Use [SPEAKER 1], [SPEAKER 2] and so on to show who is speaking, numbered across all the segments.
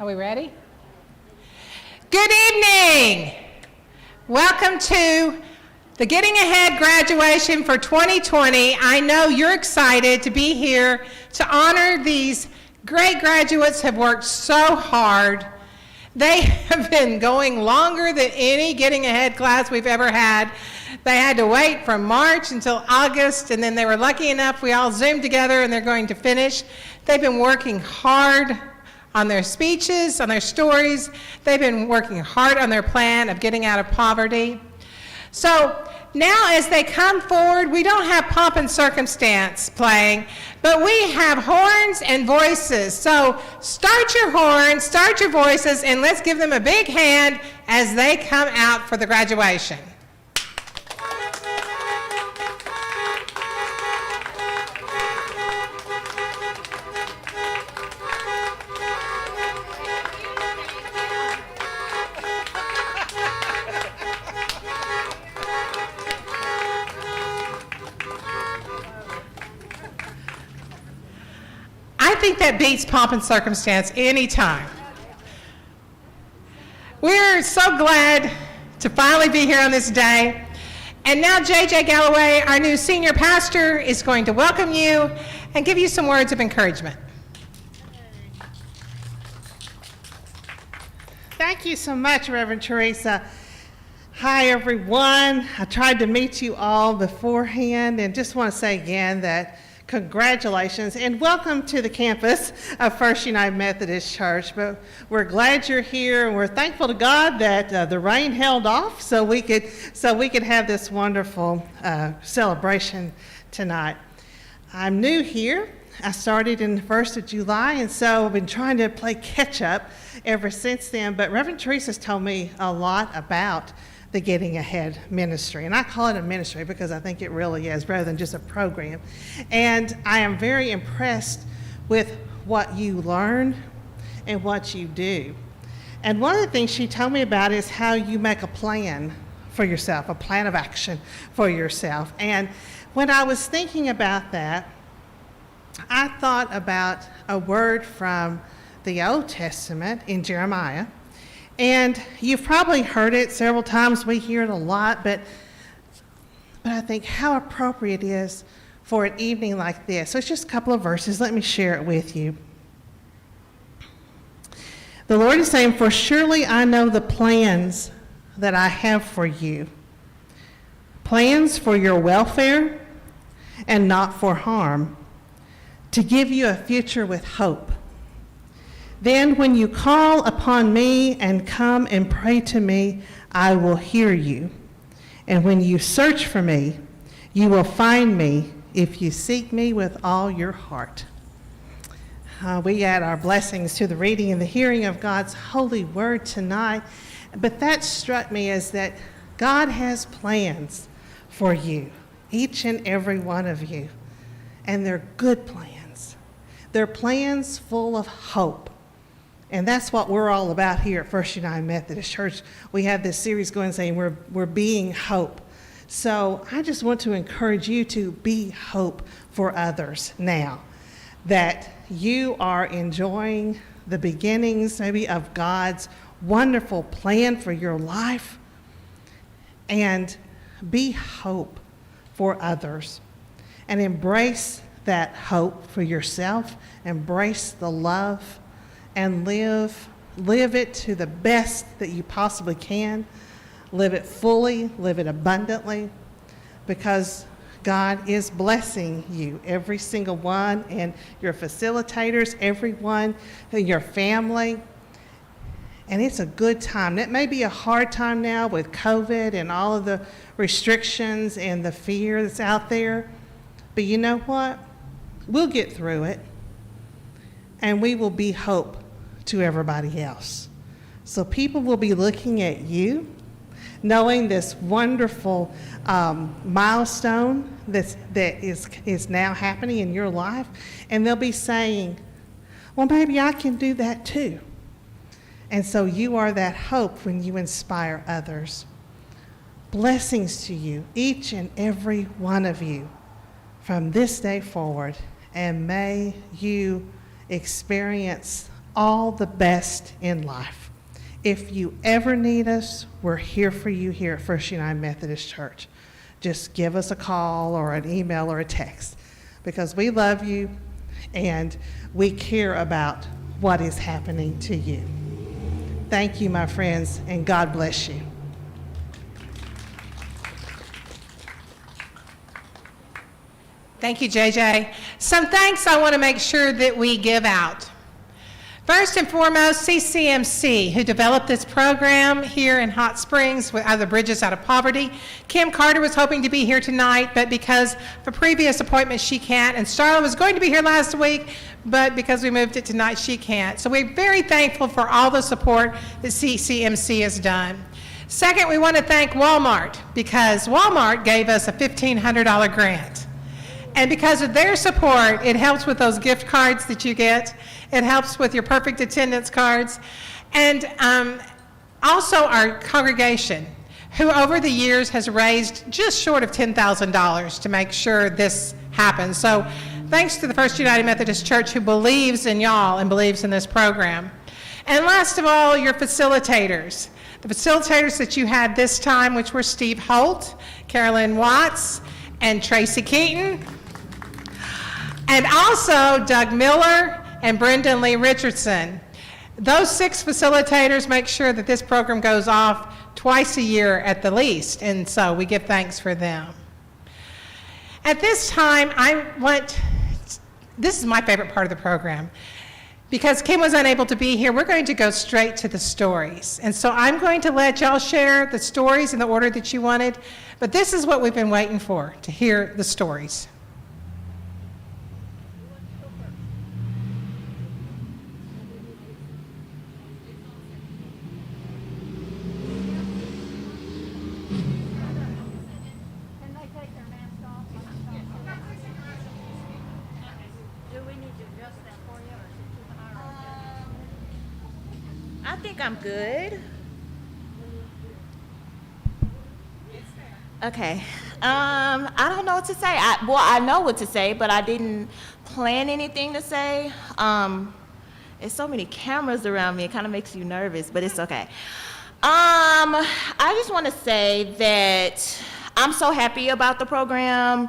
[SPEAKER 1] Are we ready? Good evening. Welcome to the Getting Ahead graduation for 2020. I know you're excited to be here to honor these great graduates who have worked so hard. They have been going longer than any Getting Ahead class we've ever had. They had to wait from March until August, and then they were lucky enough we all Zoomed together and they're going to finish. They've been working hard on their speeches, on their stories. They've been working hard on their plan of getting out of poverty. So now as they come forward, we don't have pomp and circumstance playing, but we have horns and voices. So start your horns, start your voices, and let's give them a big hand as they come out for the graduation. I think that beats pomp and circumstance anytime. We're so glad to finally be here on this day. And now J.J. Galloway, our new senior pastor, is going to welcome you and give you some words of encouragement.
[SPEAKER 2] Thank you so much, Reverend Teresa. Hi, everyone. I tried to meet you all beforehand and just want to say again that congratulations and welcome to the campus of First United Methodist Church. But we're glad you're here, and we're thankful to God that the rain held off so we could have this wonderful celebration tonight. I'm new here. I started in the 1st of July, and so I've been trying to play catch up ever since then. But Reverend Teresa's told me a lot about the Getting Ahead ministry. And I call it a ministry because I think it really is, rather than just a program. And I am very impressed with what you learn and what you do. And one of the things she told me about is how you make a plan for yourself, a plan of action for yourself. And when I was thinking about that, I thought about a word from the Old Testament in Jeremiah. And you've probably heard it several times. We hear it a lot, but I think how appropriate it is for an evening like this. So it's just a couple of verses. Let me share it with you. The Lord is saying, "For surely I know the plans that I have for you, plans for your welfare and not for harm, to give you a future with hope. Then when you call upon me and come and pray to me, I will hear you. And when you search for me, you will find me if you seek me with all your heart." We add our blessings to the reading and the hearing of God's holy word tonight. But that struck me as that God has plans for you, each and every one of you. And they're good plans. They're plans full of hope. And that's what we're all about here at First United Methodist Church. We have this series going saying we're being hope. So I just want to encourage you to be hope for others now, that you are enjoying the beginnings maybe of God's wonderful plan for your life, and be hope for others, and embrace that hope for yourself, embrace the love, and live it to the best that you possibly can. Live it fully, live it abundantly, because God is blessing you, every single one, and your facilitators, everyone, your family. And it's a good time. It may be a hard time now with COVID and all of the restrictions and the fear that's out there, but you know what? We'll get through it, and we will be hope to everybody else. So people will be looking at you, knowing this wonderful milestone that is now happening in your life, and they'll be saying, well, maybe I can do that too. And so you are that hope when you inspire others. Blessings to you, each and every one of you, from this day forward, and may you experience all the best in life. If you ever need us, we're here for you here at First United Methodist Church. Just give us a call or an email or a text, because we love you and we care about what is happening to you. Thank you, my friends, and God bless you.
[SPEAKER 1] Thank you, JJ. Some thanks I want to make sure that we give out. First and foremost, CCMC, who developed this program here in Hot Springs with the Bridges Out of Poverty. Kim Carter was hoping to be here tonight, but because of a previous appointment, she can't. And Starla was going to be here last week, but because we moved it tonight, she can't. So we're very thankful for all the support that CCMC has done. Second, we want to thank Walmart, because Walmart gave us a $1,500 grant. And because of their support, it helps with those gift cards that you get. It helps with your perfect attendance cards. And also our congregation, who over the years has raised just short of $10,000 to make sure this happens. So thanks to the First United Methodist Church, who believes in y'all and believes in this program. And last of all, your facilitators. The facilitators that you had this time, which were Steve Holt, Carolyn Watts, and Tracy Keaton. And also Doug Miller and Brendan Lee Richardson. Those 6 facilitators make sure that this program goes off twice a year at the least, and so we give thanks for them. At this time, this is my favorite part of the program. Because Kim was unable to be here, we're going to go straight to the stories. And so I'm going to let y'all share the stories in the order that you wanted, but this is what we've been waiting for, to hear the stories.
[SPEAKER 3] I think I'm good. Okay. I don't know what to say. I know what to say, but I didn't plan anything to say. There's so many cameras around me, it kind of makes you nervous, but it's okay. I just want to say that I'm so happy about the program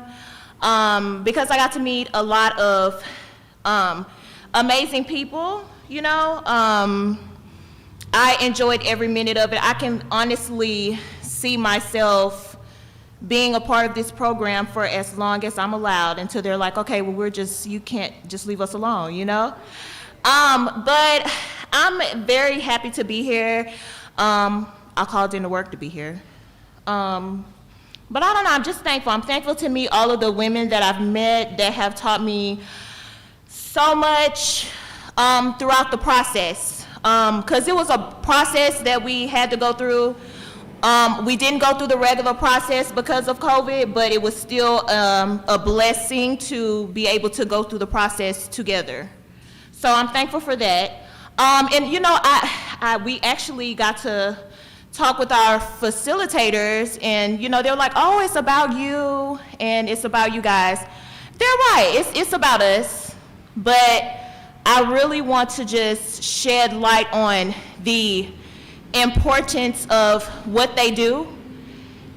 [SPEAKER 3] because I got to meet a lot of amazing people, you know. I enjoyed every minute of it. I can honestly see myself being a part of this program for as long as I'm allowed, until they're like, okay, well, you can't just leave us alone, you know? But I'm very happy to be here. I called into work to be here. But I don't know, I'm just thankful. I'm thankful to meet all of the women that I've met that have taught me so much throughout the process. Because it was a process that we had to go through. We didn't go through the regular process because of COVID, but it was still a blessing to be able to go through the process together. So I'm thankful for that. And you know, we actually got to talk with our facilitators, and you know, they're like, oh, it's about you and it's about you guys. They're right, it's about us, but I really want to just shed light on the importance of what they do.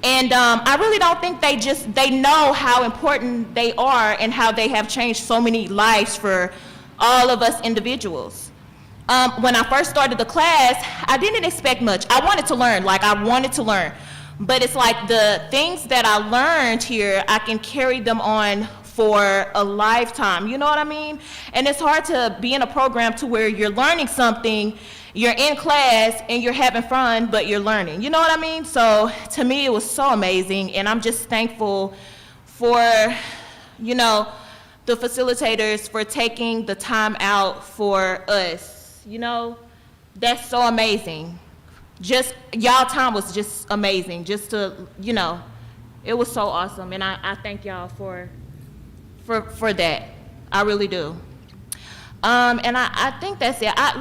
[SPEAKER 3] And I really don't think they know how important they are and how they have changed so many lives for all of us individuals. When I first started the class, I didn't expect much. I wanted to learn. But it's like the things that I learned here, I can carry them on for a lifetime, you know what I mean? And it's hard to be in a program to where you're learning something, you're in class and you're having fun, but you're learning, you know what I mean? So to me, it was so amazing, and I'm just thankful for, you know, the facilitators for taking the time out for us, you know? That's so amazing. Just, y'all time was just amazing, just to, you know, it was so awesome, and I thank y'all for that. I really do. And I think that's it. I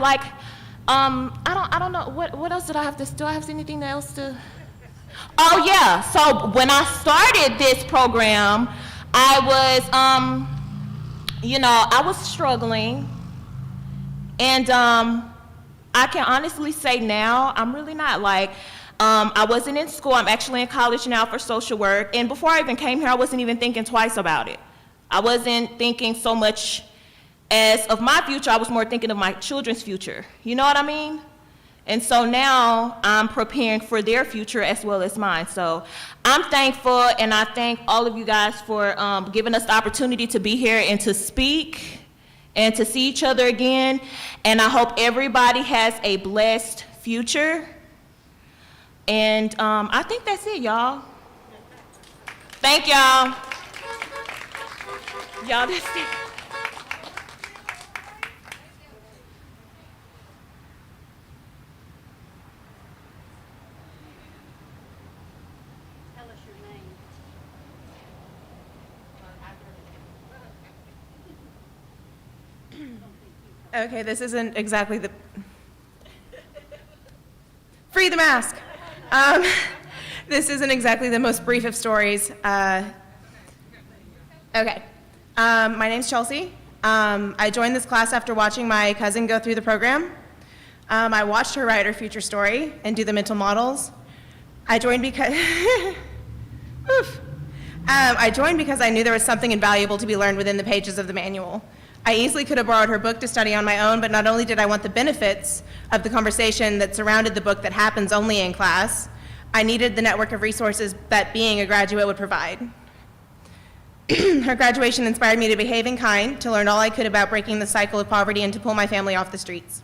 [SPEAKER 3] don't know, what else did I have to, do I have anything else to? Oh yeah, so when I started this program, I was, you know, I was struggling, And I can honestly say now, I'm really not like, I wasn't in school, I'm actually in college now for social work, and before I even came here, I wasn't even thinking twice about it. I wasn't thinking so much as of my future, I was more thinking of my children's future. You know what I mean? And so now I'm preparing for their future as well as mine. So I'm thankful, and I thank all of you guys for giving us the opportunity to be here and to speak and to see each other again. And I hope everybody has a blessed future. And I think that's it, y'all. Thank y'all. Y'all, that's it.
[SPEAKER 4] Tell us your name.
[SPEAKER 5] Okay, this isn't exactly the... Free the mask! This isn't exactly the most brief of stories. Okay. My name's Chelsea. I joined this class after watching my cousin go through the program. I watched her write her future story and do the mental models. I joined because... Oof. I joined because I knew there was something invaluable to be learned within the pages of the manual. I easily could have borrowed her book to study on my own, but not only did I want the benefits of the conversation that surrounded the book that happens only in class, I needed the network of resources that being a graduate would provide. Her graduation inspired me to behave in kind, to learn all I could about breaking the cycle of poverty, and to pull my family off the streets.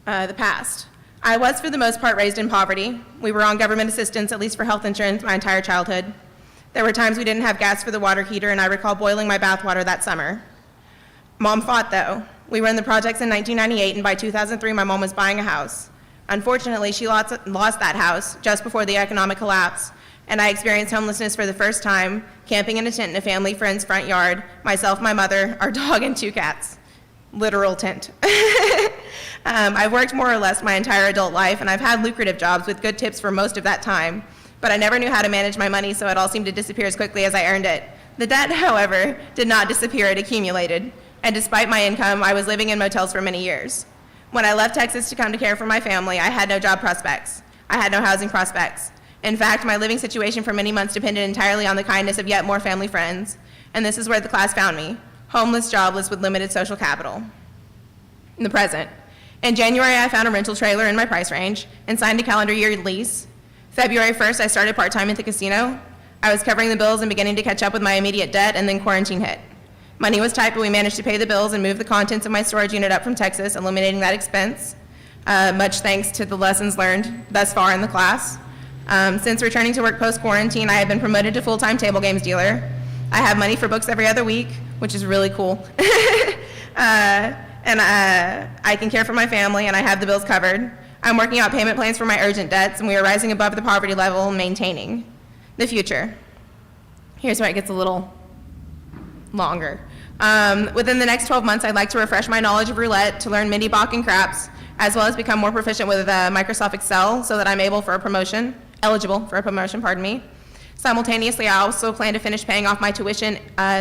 [SPEAKER 5] The past. I was, for the most part, raised in poverty. We were on government assistance, at least for health insurance, my entire childhood. There were times we didn't have gas for the water heater, and I recall boiling my bathwater that summer. Mom fought, though. We were in the projects in 1998, and by 2003, my mom was buying a house. Unfortunately, she lost that house just before the economic collapse, and I experienced homelessness for the first time, camping in a tent in a family friend's front yard, myself, my mother, our dog, and 2 cats. Literal tent. I've worked more or less my entire adult life, and I've had lucrative jobs with good tips for most of that time, but I never knew how to manage my money, so it all seemed to disappear as quickly as I earned it. The debt, however, did not disappear, it accumulated, and despite my income, I was living in motels for many years. When I left Texas to come to care for my family, I had no job prospects. I had no housing prospects. In fact, my living situation for many months depended entirely on the kindness of yet more family friends, and this is where the class found me, homeless, jobless, with limited social capital. In the present. In January, I found a rental trailer in my price range and signed a calendar year lease. February 1st, I started part-time at the casino. I was covering the bills and beginning to catch up with my immediate debt, and then quarantine hit. Money was tight, but we managed to pay the bills and move the contents of my storage unit up from Texas, eliminating that expense, much thanks to the lessons learned thus far in the class. Since returning to work post-quarantine, I have been promoted to full-time table games dealer. I have money for books every other week, which is really cool. And I can care for my family, and I have the bills covered. I'm working out payment plans for my urgent debts, and we are rising above the poverty level and maintaining the future. Here's where it gets a little longer. Within the next 12 months, I'd like to refresh my knowledge of roulette, to learn Mindy Bach and craps, as well as become more proficient with Microsoft Excel so that I'm eligible for a promotion, pardon me. Simultaneously, I also plan to finish paying off my tuition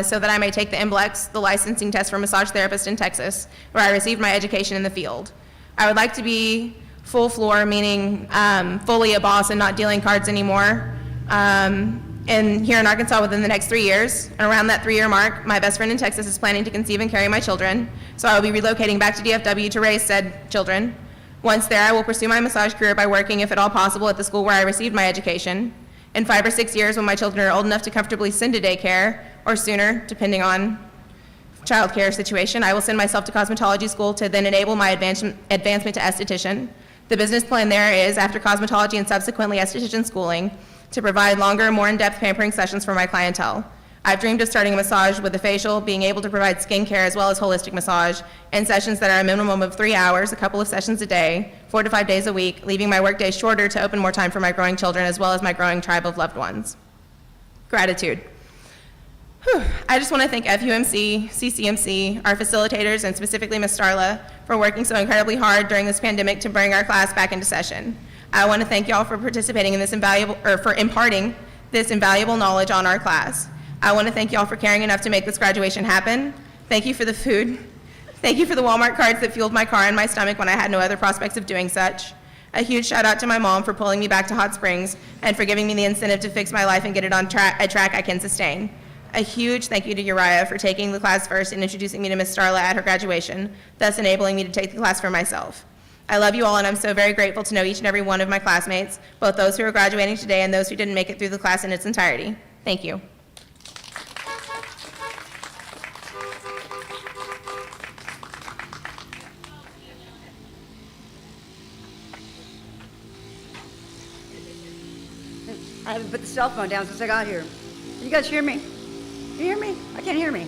[SPEAKER 5] so that I may take the MBLEX, the licensing test for massage therapist in Texas, where I received my education in the field. I would like to be full floor, meaning fully a boss and not dealing cards anymore. And here in Arkansas within the next 3 years. And around that 3-year mark, my best friend in Texas is planning to conceive and carry my children. So I will be relocating back to DFW to raise said children. Once there, I will pursue my massage career by working, if at all possible, at the school where I received my education. In 5 or 6 years, when my children are old enough to comfortably send to daycare, or sooner, depending on child care situation, I will send myself to cosmetology school to then enable my advancement to esthetician. The business plan there is, after cosmetology and subsequently esthetician schooling, to provide longer, more in-depth pampering sessions for my clientele. I've dreamed of starting a massage with a facial, being able to provide skincare as well as holistic massage, and sessions that are a minimum of 3 hours, a couple of sessions a day, 4 to 5 days a week, leaving my work days shorter to open more time for my growing children as well as my growing tribe of loved ones. Gratitude. I just want to thank FUMC, CCMC, our facilitators, and specifically Ms. Starla, for working so incredibly hard during this pandemic to bring our class back into session. I want to thank y'all for participating in this for imparting this invaluable knowledge on our class. I want to thank y'all for caring enough to make this graduation happen. Thank you for the food. Thank you for the Walmart cards that fueled my car and my stomach when I had no other prospects of doing such. A huge shout out to my mom for pulling me back to Hot Springs and for giving me the incentive to fix my life and get it on a track I can sustain. A huge thank you to Uriah for taking the class first and introducing me to Miss Starla at her graduation, thus enabling me to take the class for myself. I love you all, and I'm so very grateful to know each and every one of my classmates, both those who are graduating today and those who didn't make it through the class in its entirety. Thank you.
[SPEAKER 4] I haven't put the cell phone down since I got here. You guys hear me? You hear me? I can't hear me.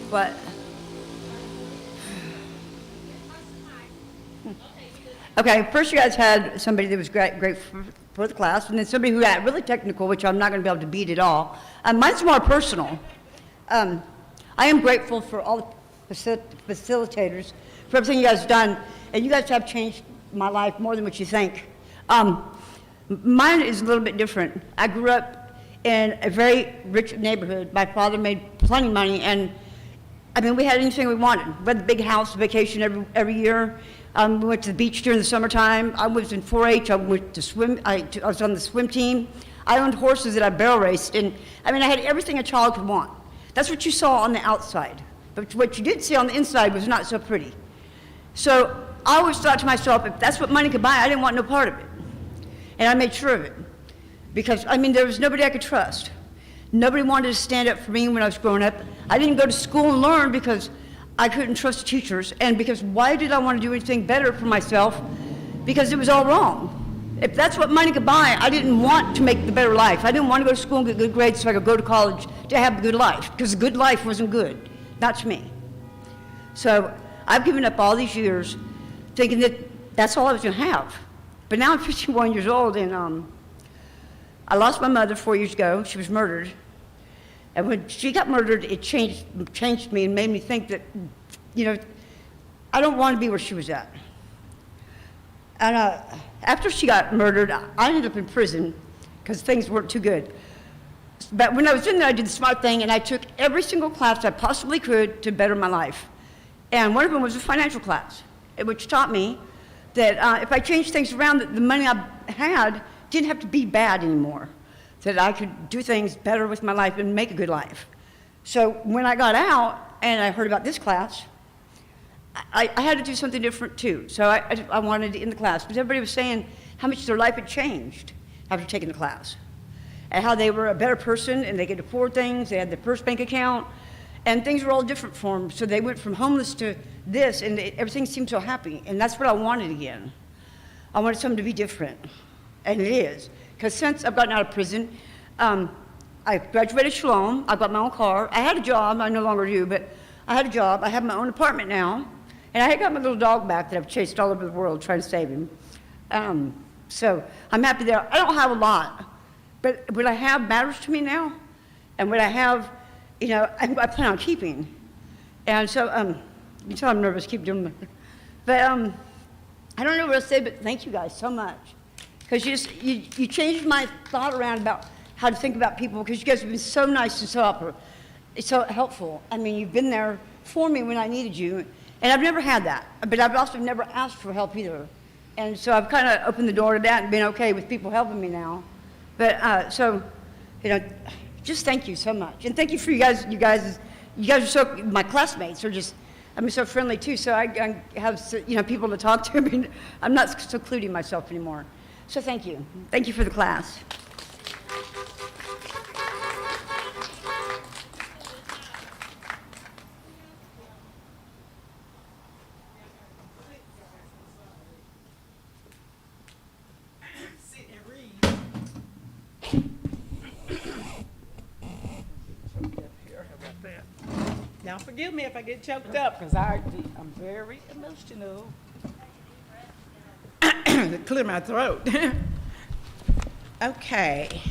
[SPEAKER 4] What? Okay, first you guys had somebody that was great for the class, and then somebody who got really technical, which I'm not going to be able to beat at all. Mine's more personal. I am grateful for all the facilitators, for everything you guys have done, and you guys have changed my life more than what you think. Mine is a little bit different. I grew up in a very rich neighborhood. My father made plenty of money, and I mean, we had anything we wanted. We had the big house, vacation every year. We went to the beach during the summertime. I was in 4-H. I went to swim. I was on the swim team. I owned horses that I barrel raced, and I mean, I had everything a child could want. That's what you saw on the outside, but what you did see on the inside was not so pretty. So I always thought to myself, if that's what money could buy, I didn't want no part of it. And I made sure of it. Because, I mean, there was nobody I could trust. Nobody wanted to stand up for me when I was growing up. I didn't go to school and learn because I couldn't trust teachers. And because why did I want to do anything better for myself? Because it was all wrong. If that's what money could buy, I didn't want to make the better life. I didn't want to go to school and get good grades so I could go to college to have a good life. Because a good life wasn't good. Not to me. So I've given up all these years thinking that that's all I was going to have. But now I'm 51 years old, and I lost my mother 4 years ago. She was murdered. And when she got murdered, it changed me and made me think that, you know, I don't want to be where she was at. And after she got murdered, I ended up in prison because things weren't too good. But when I was in there, I did the smart thing, and I took every single class I possibly could to better my life. And one of them was a financial class, which taught me that if I changed things around, that the money I had didn't have to be bad anymore, that I could do things better with my life and make a good life. So when I got out and I heard about this class, I had to do something different too. So I wanted to end the class because everybody was saying how much their life had changed after taking the class and how they were a better person and they could afford things, they had their first bank account, and things were all different for them. So they went from homeless to this, and everything seemed so happy. And that's what I wanted again. I wanted something to be different, and it is. Because since I've gotten out of prison, I graduated Shalom. I got my own car. I had a job. I no longer do, but I had a job. I have my own apartment now. And I got my little dog back that I've chased all over the world trying to save him. So I'm happy there. I don't have a lot, but what I have matters to me now. And what I have, you know, I plan on keeping. And so, you can tell I'm nervous, keep doing it. But I don't know what to say, but thank you guys so much. Because you changed my thought around about how to think about people, because you guys have been so nice and so helpful. I mean, you've been there for me when I needed you. And I've never had that, but I've also never asked for help either. And so I've kind of opened the door to that and been okay with people helping me now. But so, you know, just thank you so much. And thank you for you guys are so, my classmates are just, I mean, so friendly too. So I have, you know, people to talk to. I mean, I'm not secluding myself anymore. So thank you. Thank you for the class.
[SPEAKER 6] Now forgive me if I get choked up, because I'm very emotional. To clear my throat. Okay.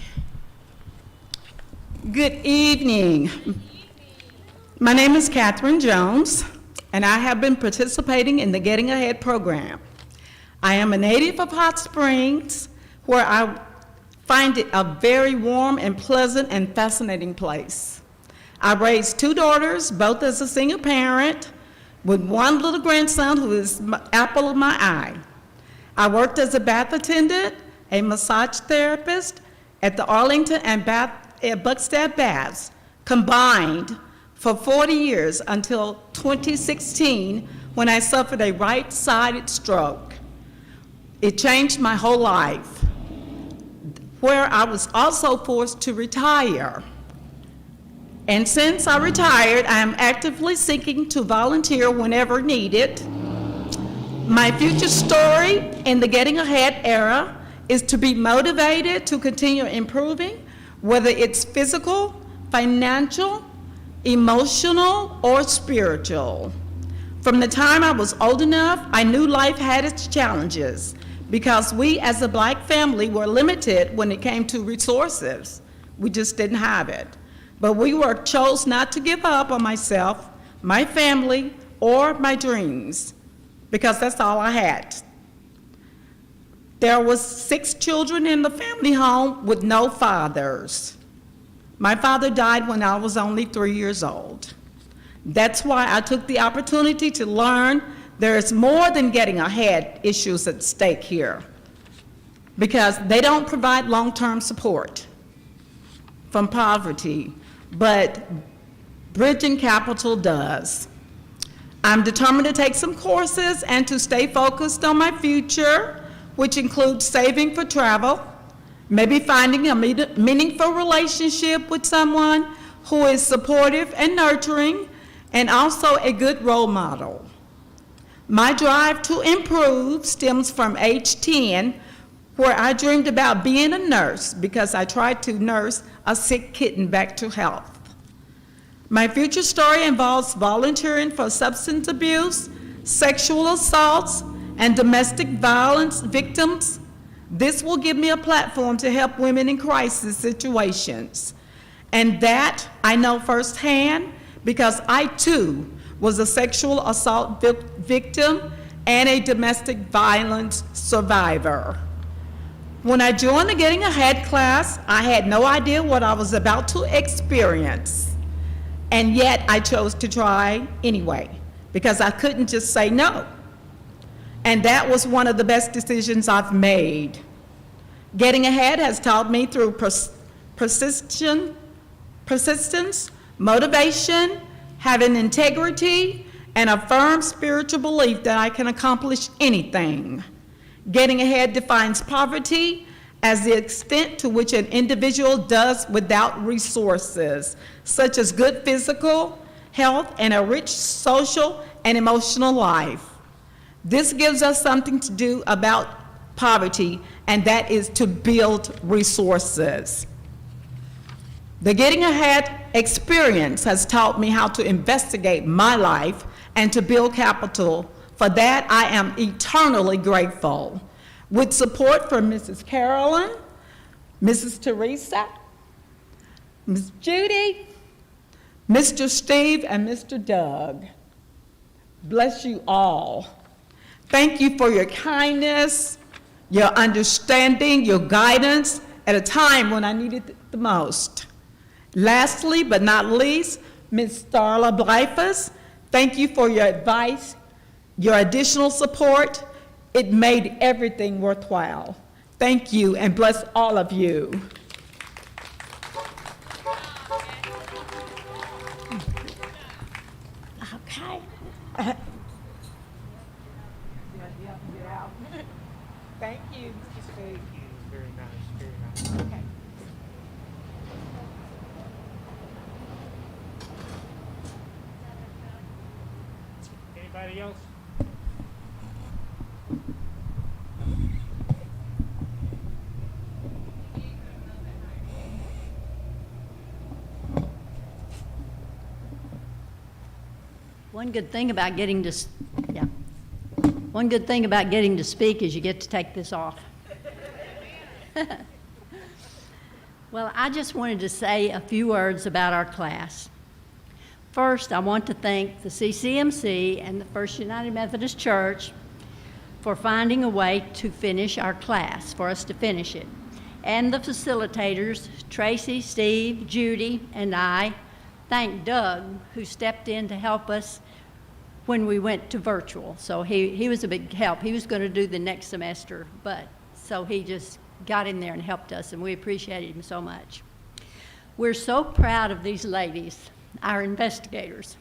[SPEAKER 6] Good evening. My name is Catherine Jones, and I have been participating in the Getting Ahead program. I am a native of Hot Springs, where I find it a very warm and pleasant and fascinating place. I raised two daughters, both as a single parent, with one little grandson who is apple of my eye. I worked as a bath attendant, a massage therapist at the Arlington and Buckstead Baths, combined for 40 years until 2016 when I suffered a right-sided stroke. It changed my whole life, where I was also forced to retire. And since I retired, I am actively seeking to volunteer whenever needed. My future story in the Getting Ahead era is to be motivated to continue improving, whether it's physical, financial, emotional, or spiritual. From the time I was old enough, I knew life had its challenges because we as a Black family were limited when it came to resources. We just didn't have it. But we chose not to give up on myself, my family, or my dreams, because that's all I had. There was 6 children in the family home with no fathers. My father died when I was only 3 years old. That's why I took the opportunity to learn there is more than getting ahead issues at stake here, because they don't provide long-term support from poverty, but Bridging Capital does. I'm determined to take some courses and to stay focused on my future, which includes saving for travel, maybe finding a meaningful relationship with someone who is supportive and nurturing, and also a good role model. My drive to improve stems from age 10, where I dreamed about being a nurse because I tried to nurse a sick kitten back to health. My future story involves volunteering for substance abuse, sexual assaults, and domestic violence victims. This will give me a platform to help women in crisis situations. And that I know firsthand because I too was a sexual assault victim and a domestic violence survivor. When I joined the Getting Ahead class, I had no idea what I was about to experience. And yet I chose to try anyway, because I couldn't just say no. And that was one of the best decisions I've made. Getting Ahead has taught me through persistence, motivation, having integrity, and a firm spiritual belief that I can accomplish anything. Getting Ahead defines poverty as the extent to which an individual does without resources, such as good physical health and a rich social and emotional life. This gives us something to do about poverty, and that is to build resources. The Getting Ahead experience has taught me how to investigate my life and to build capital. For that, I am eternally grateful. With support from Mrs. Carolyn, Mrs. Teresa, Ms. Judy, Mr. Steve, and Mr. Doug. Bless you all. Thank you for your kindness, your understanding, your guidance at a time when I needed it the most. Lastly, but not least, Ms. Starla Blyfus, thank you for your advice, your additional support. It made everything worthwhile. Thank you, and bless all of you. Okay. Thank you, Mr. Steve.
[SPEAKER 7] Very nice, very nice.
[SPEAKER 6] Okay.
[SPEAKER 7] Anybody else?
[SPEAKER 8] One good thing about getting to, One good thing about getting to speak is you get to take this off. Well, I just wanted to say a few words about our class. First, I want to thank the CCMC and the First United Methodist Church for finding a way to finish our class, for us to finish it. And the facilitators, Tracy, Steve, Judy, and I, thank Doug, who stepped in to help us when we went to virtual. So he was a big help. He was going to do the next semester, but so he just got in there and helped us, and we appreciated him so much. We're so proud of these ladies, our investigators,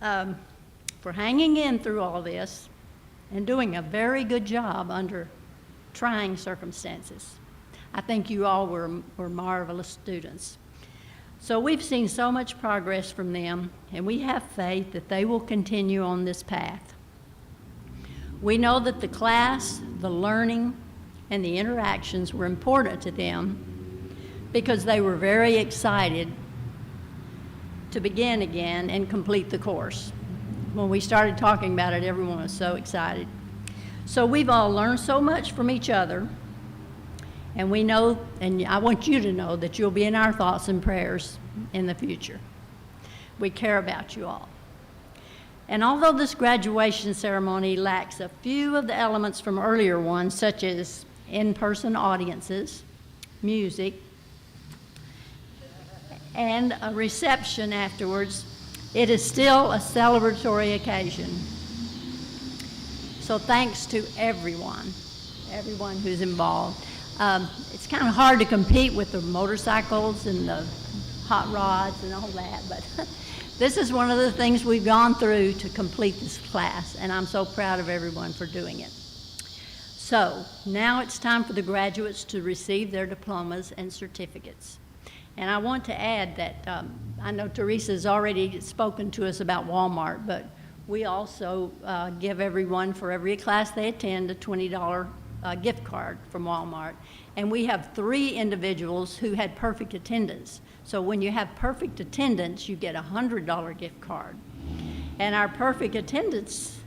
[SPEAKER 8] for hanging in through all this and doing a very good job under trying circumstances. I think you all were marvelous students. So we've seen so much progress from them, and we have faith that they will continue on this path. We know that the class, the learning, and the interactions were important to them because they were very excited to begin again and complete the course. When we started talking about it, everyone was so excited. So we've all learned so much from each other, and we know, and I want you to know, that you'll be in our thoughts and prayers in the future. We care about you all. And although this graduation ceremony lacks a few of the elements from earlier ones, such as in-person audiences, music, and a reception afterwards, it is still a celebratory occasion. So thanks to everyone who's involved. It's kind of hard to compete with the motorcycles and the hot rods and all that, but this is one of the things we've gone through to complete this class, and I'm so proud of everyone for doing it. So now it's time for the graduates to receive their diplomas and certificates. And I want to add that I know Teresa's already spoken to us about Walmart, but we also give everyone, for every class they attend, a $20 gift card from Walmart. And we have 3 individuals who had perfect attendance. So when you have perfect attendance, you get a $100 gift card. And our perfect attendance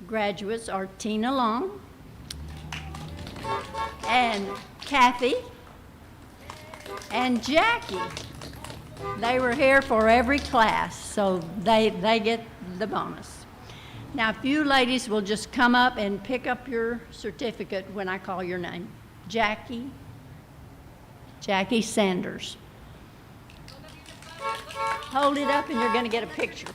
[SPEAKER 8] graduates are Tina Long and Kathy and Jackie. They were here for every class, so they get the bonus. Now, if you ladies will just come up and pick up your certificate when I call your name. Jackie Sanders. Hold it up and you're going to get a picture.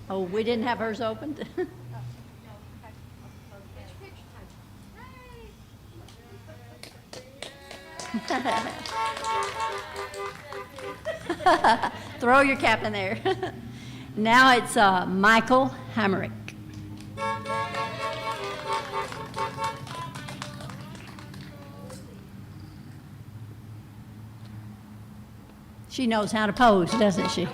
[SPEAKER 8] Oh, we didn't have hers opened? Throw your cap in there. Now it's Michael Hamrick. She knows how to pose, doesn't she?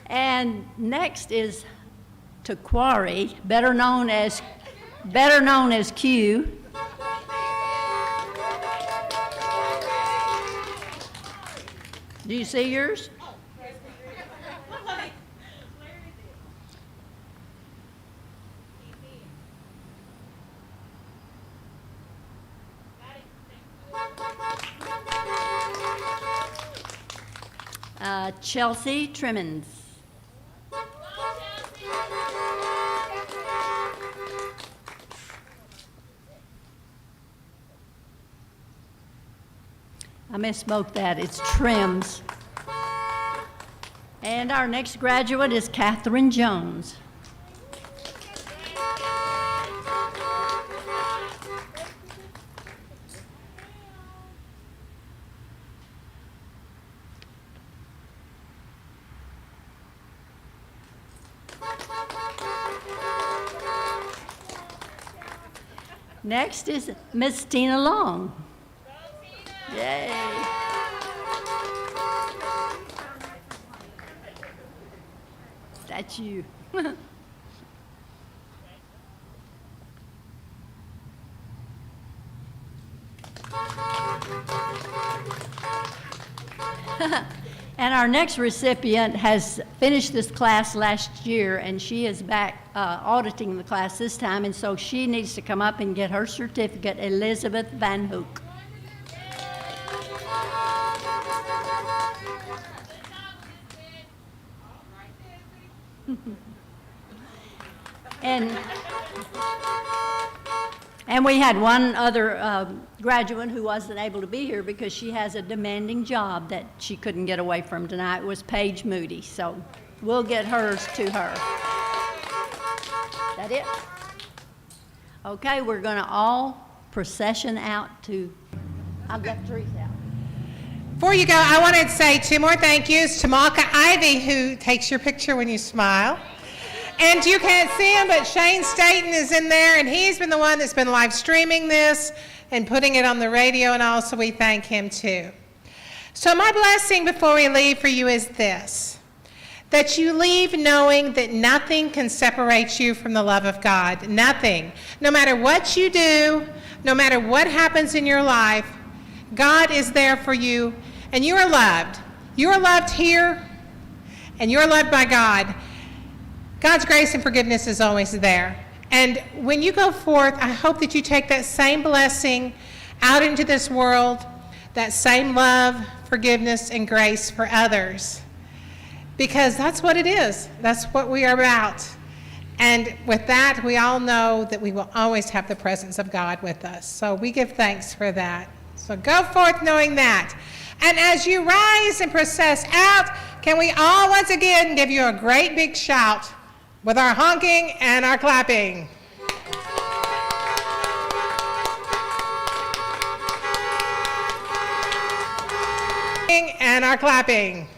[SPEAKER 8] And next is Taquari, better known as Q. Do you see yours? Chelsea Trimmins. I misspoke that. It's Trims. And our next graduate is Catherine Jones. Next is Miss Tina Long. Yay. That's you. And our next recipient has finished this class last year, and she is back auditing the class this time, and so she needs to come up and get her certificate, Elizabeth Van Hook. And we had one other graduate who wasn't able to be here because she has a demanding job that she couldn't get away from tonight, was Paige Moody. So we'll get hers to her. That it? Okay, we're going to all procession out to, I've left Teresa out.
[SPEAKER 1] Before you go, I wanted to say 2 more thank yous to Malka Ivy, who takes your picture when you smile. And you can't see him, but Shane Staten is in there, and he's been the one that's been live streaming this and putting it on the radio, and also we thank him too. So my blessing before we leave for you is this, that you leave knowing that nothing can separate you from the love of God. Nothing. No matter what you do, no matter what happens in your life, God is there for you, and you are loved. You are loved here, and you are loved by God. God's grace and forgiveness is always there. And when you go forth, I hope that you take that same blessing out into this world, that same love, forgiveness, and grace for others. Because that's what it is. That's what we are about. And with that, we all know that we will always have the presence of God with us. So we give thanks for that. So go forth knowing that. And as you rise and process out, can we all once again give you a great big shout with our honking and our clapping. And our clapping.